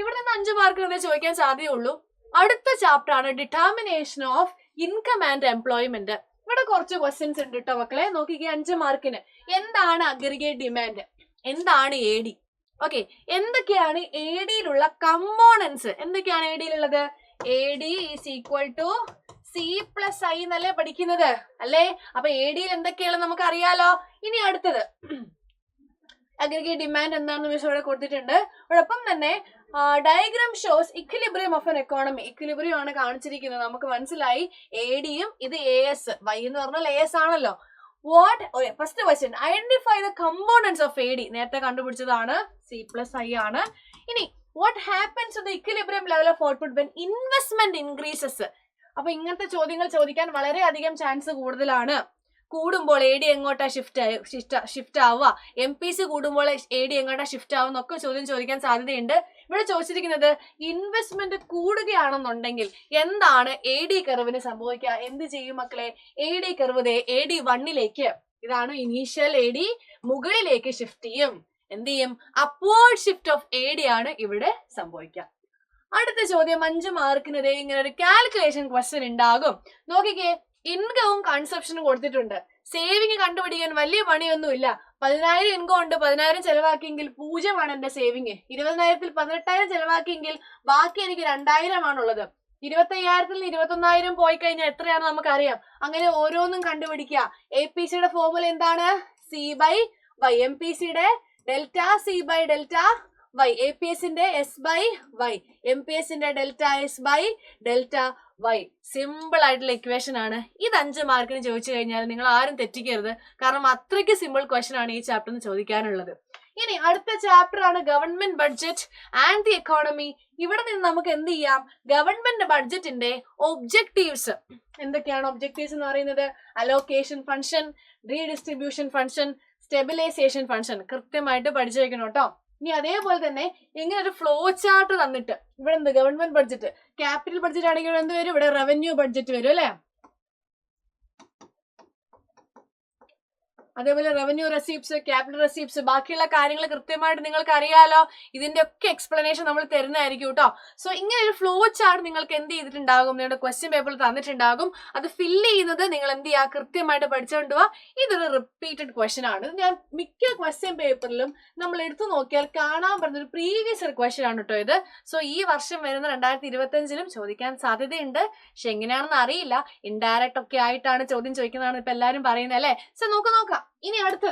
ഇവിടെ നിന്ന് 5 മാർക്ക് ചോദിക്കാൻ സാധ്യതയുള്ളൂ. അടുത്ത ചാപ്റ്റർ ആണ് determination of income and employment. ഇവിടെ കുറച്ച് ക്വസ്റ്റ്യൻസ് ഉണ്ട് കേട്ടോ മക്കളെ. നോക്കിക്കേ, 5 മാർക്കിന്. എന്താണ് അഗ്രിഗേറ്റ് ഡിമാൻഡ്? എന്താണ് AD? ഓക്കെ, എന്തൊക്കെയാണ് ADയിലുള്ള കമ്പോണൻസ്? എന്തൊക്കെയാണ് ADയിലുള്ളത്? AD is equal to C+I എന്നല്ലേ പഠിക്കുന്നത് അല്ലേ? അപ്പൊ ADയിൽ എന്തൊക്കെയാണ് നമുക്ക് അറിയാലോ. ഇനി അടുത്തത് അഗ്രിഗേറ്റ് ഡിമാൻഡ് എന്താണെന്ന് മിസ് ഇവിടെ കൊടുത്തിട്ടുണ്ട്. അതോടൊപ്പം തന്നെ diagram shows equilibrium of N economy. Equilibrium ആണ് കാണിച്ചിരിക്കുന്നത്. നമുക്ക് മനസ്സിലായി ADയും ഇത് AS, Y എന്ന് പറഞ്ഞാൽ AS ആണല്ലോ. What? First question, identify the components of AD. നേരത്തെ കണ്ടുപിടിച്ചതാണ്, C+I ആണ്. ഇനി what happens to the equilibrium level of output when investment increases? അപ്പൊ ഇങ്ങനത്തെ ചോദ്യങ്ങൾ ചോദിക്കാൻ വളരെയധികം ചാൻസ് കൂടുതലാണ്. കൂടുമ്പോൾ AD എങ്ങോട്ടാ ഷിഫ്റ്റ് ആവുക? MPC കൂടുമ്പോൾ AD എങ്ങോട്ടാ ഷിഫ്റ്റ് ആവുക എന്നൊക്കെ ചോദ്യം ചോദിക്കാൻ സാധ്യതയുണ്ട്. ഇവിടെ ചോദിച്ചിരിക്കുന്നത് ഇൻവെസ്റ്റ്മെന്റ് കൂടുകയാണെന്നുണ്ടെങ്കിൽ എന്താണ് AD കർവിന് സംഭവിക്കുക? എന്ത് ചെയ്യും മക്കളെ? AD കർവ് AD1ലേക്ക്, ഇതാണ് ഇനീഷ്യൽ AD, മുകളിലേക്ക് ഷിഫ്റ്റ് ചെയ്യും. എന്ത് ചെയ്യും? അപ്വേർഡ് ഷിഫ്റ്റ് ഓഫ് AD ആണ് ഇവിടെ സംഭവിക്കുക. അടുത്ത ചോദ്യം 5 മാർക്കിന് ഇങ്ങനെ ഒരു കാൽക്കുലേഷൻ ക്വസ്റ്റ്യൻ ഉണ്ടാകും. നോക്കിക്കേ, ഇൻകവും കൺസപ്ഷനും കൊടുത്തിട്ടുണ്ട്. സേവിങ് കണ്ടുപിടിക്കാൻ വലിയ പണിയൊന്നുമില്ല. 10,000 ഇൻകം ഉണ്ട്, 10,000 ചെലവാക്കിയെങ്കിൽ 0 എന്റെ സേവിങ്. 20,000-ൽ 18,000 ചെലവാക്കിയെങ്കിൽ ബാക്കി എനിക്ക് 2,000 ആണുള്ളത്. 25,000-ൽ 21,000 പോയി കഴിഞ്ഞാൽ എത്രയാണ് നമുക്കറിയാം. അങ്ങനെ ഓരോന്നും കണ്ടുപിടിക്കുക. APCയുടെ ഫോർമുല എന്താണ്? C/Y. MPCയുടെ ഡെൽറ്റ C/ഡെൽറ്റ Y. APSന്റെ S/Y. MPSന്റെ ഡെൽറ്റ S/ഡെൽറ്റ Y. സിമ്പിൾ ആയിട്ടുള്ള ഇക്വേഷൻ ആണ്. ഇത് 5 മാർക്കിന് ചോദിച്ചു കഴിഞ്ഞാൽ നിങ്ങൾ ആരും തെറ്റിക്കരുത്. കാരണം അത്രയ്ക്ക് സിമ്പിൾ ക്വസ്റ്റൻ ആണ് ഈ ചാപ്റ്ററിന് ചോദിക്കാനുള്ളത്. ഇനി അടുത്ത ചാപ്റ്റർ ആണ് government budget and the economy. ഇവിടെ നിന്ന് നമുക്ക് എന്ത് ചെയ്യാം? ഗവൺമെന്റ് ബഡ്ജറ്റിന്റെ ഒബ്ജക്റ്റീവ്സ് എന്തൊക്കെയാണ്? ഒബ്ജക്റ്റീവ്സ് എന്ന് പറയുന്നത് allocation function, redistribution function, stabilisation function. കൃത്യമായിട്ട് പഠിച്ചു വെക്കണം കേട്ടോ. ഇനി അതേപോലെ തന്നെ ഇങ്ങനെ ഒരു ഫ്ലോ ചാർട്ട് തന്നിട്ട് ഇവിടെ എന്ത്? ഗവൺമെന്റ് ബഡ്ജറ്റ്, ക്യാപിറ്റൽ ബഡ്ജറ്റ് ആണെങ്കിൽ എന്ത് വരും? ഇവിടെ റവന്യൂ ബഡ്ജറ്റ് വരും അല്ലെ? അതേപോലെ റവന്യൂ റെസീപ്റ്റ്സ്, ക്യാപിറ്റൽ റെസീപ്റ്റ്സ്, ബാക്കിയുള്ള കാര്യങ്ങൾ കൃത്യമായിട്ട് നിങ്ങൾക്ക് അറിയാലോ. ഇതിന്റെ ഒക്കെ എക്സ്പ്ലനേഷൻ നമ്മൾ തരുന്നതായിരിക്കും കേട്ടോ. സോ ഇങ്ങനെ ഒരു ഫ്ലോ ചാർട്ട് നിങ്ങൾക്ക് എന്ത് ചെയ്തിട്ടുണ്ടാകും? നിങ്ങളുടെ ക്വസ്റ്റ്യൻ പേപ്പറിൽ തന്നിട്ടുണ്ടാകും. അത് ഫില്ല് ചെയ്യുന്നത് നിങ്ങൾ എന്ത് ചെയ്യുക? കൃത്യമായിട്ട് പഠിച്ചുകൊണ്ട് പോവാ. ഇതൊരു റിപ്പീറ്റഡ് ക്വസ്റ്റ്യൻ ആണ്. ഞാൻ മിക്ക ക്വസ്റ്റ്യൻ പേപ്പറിലും നമ്മൾ എടുത്തു നോക്കിയാൽ കാണാൻ പറ്റുന്ന ഒരു പ്രീവിയസ് ക്വസ്റ്റ്യൻ ആണ് കേട്ടോ ഇത്. സോ ഈ വർഷം വരുന്ന 2025-ലും ചോദിക്കാൻ സാധ്യതയുണ്ട്. പക്ഷെ എങ്ങനെയാണെന്ന് അറിയില്ല. ഇൻഡയറക്റ്റ് ഒക്കെ ആയിട്ടാണ് ചോദ്യം ചോദിക്കുന്നതാണ് ഇപ്പൊ എല്ലാവരും പറയുന്നത് അല്ലെ? സോ നോക്കാം. ഇനി അടുത്ത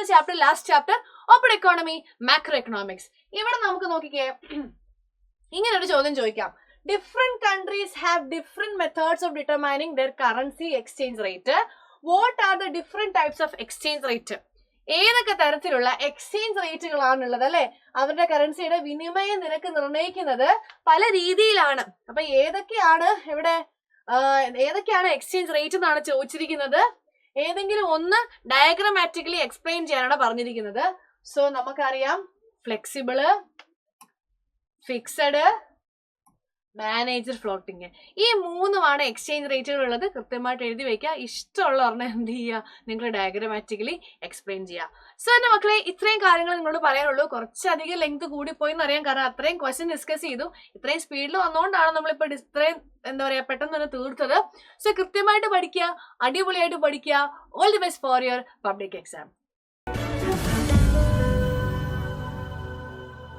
chapter, last chapter, open economy, macro economics. ഇവിടെ നമുക്ക് നോക്കിക്കേ, ഇങ്ങനെ ഒരു ചോദ്യം ചോദിക്കാം. Different countries have different methods of determining their currency exchange rate. What are the different types of exchange rate? ഏതൊക്കെ തരത്തിലുള്ള എക്സ്ചേഞ്ച് റേറ്റുകളാണുള്ളത് അല്ലെ? അവരുടെ കറൻസിയുടെ വിനിമയ നിരക്ക് നിർണ്ണയിക്കുന്നത് പല രീതിയിലാണ്. അപ്പൊ ഏതൊക്കെയാണ് എക്സ്ചേഞ്ച് റേറ്റ് എന്നാണ് ചോദിച്ചിരിക്കുന്നത്. ഏതെങ്കിലും ഒന്ന് ഡയഗ്രമാറ്റിക്കലി എക്സ്പ്ലെയിൻ ചെയ്യാനാണ് പറഞ്ഞിരിക്കുന്നത്. സോ നമുക്കറിയാം, ഫ്ലെക്സിബിള്, ഫിക്സഡ്, മാനേജർ, ഫ്ലോട്ടിങ്. ഈ 3 എക്സ്ചേഞ്ച് റേറ്റുകൾ ഉള്ളത്. കൃത്യമായിട്ട് എഴുതി വെക്കുക. ഇഷ്ടമുള്ള ഒരെണ്ണം എന്ത് ചെയ്യുക? നിങ്ങൾ ഡയഗ്രമാറ്റിക്കലി എക്സ്പ്ലെയിൻ ചെയ്യുക. സോ എന്റെ മക്കളെ, ഇത്രയും കാര്യങ്ങൾ നിങ്ങളോട് പറയാനുള്ളൂ. കുറച്ചധികം ലെങ്ത് കൂടിപ്പോയി എന്നറിയാം. കാരണം അത്രയും ക്വസ്റ്റ്യൻ ഡിസ്കസ് ചെയ്തു. ഇത്രയും സ്പീഡിൽ വന്നുകൊണ്ടാണ് നമ്മളിപ്പോ ഇത്രയും പെട്ടെന്ന് തന്നെ തീർത്തത്. സോ കൃത്യമായിട്ട് പഠിക്കുക, അടിപൊളിയായിട്ട് പഠിക്കുക. All the best for your public exam.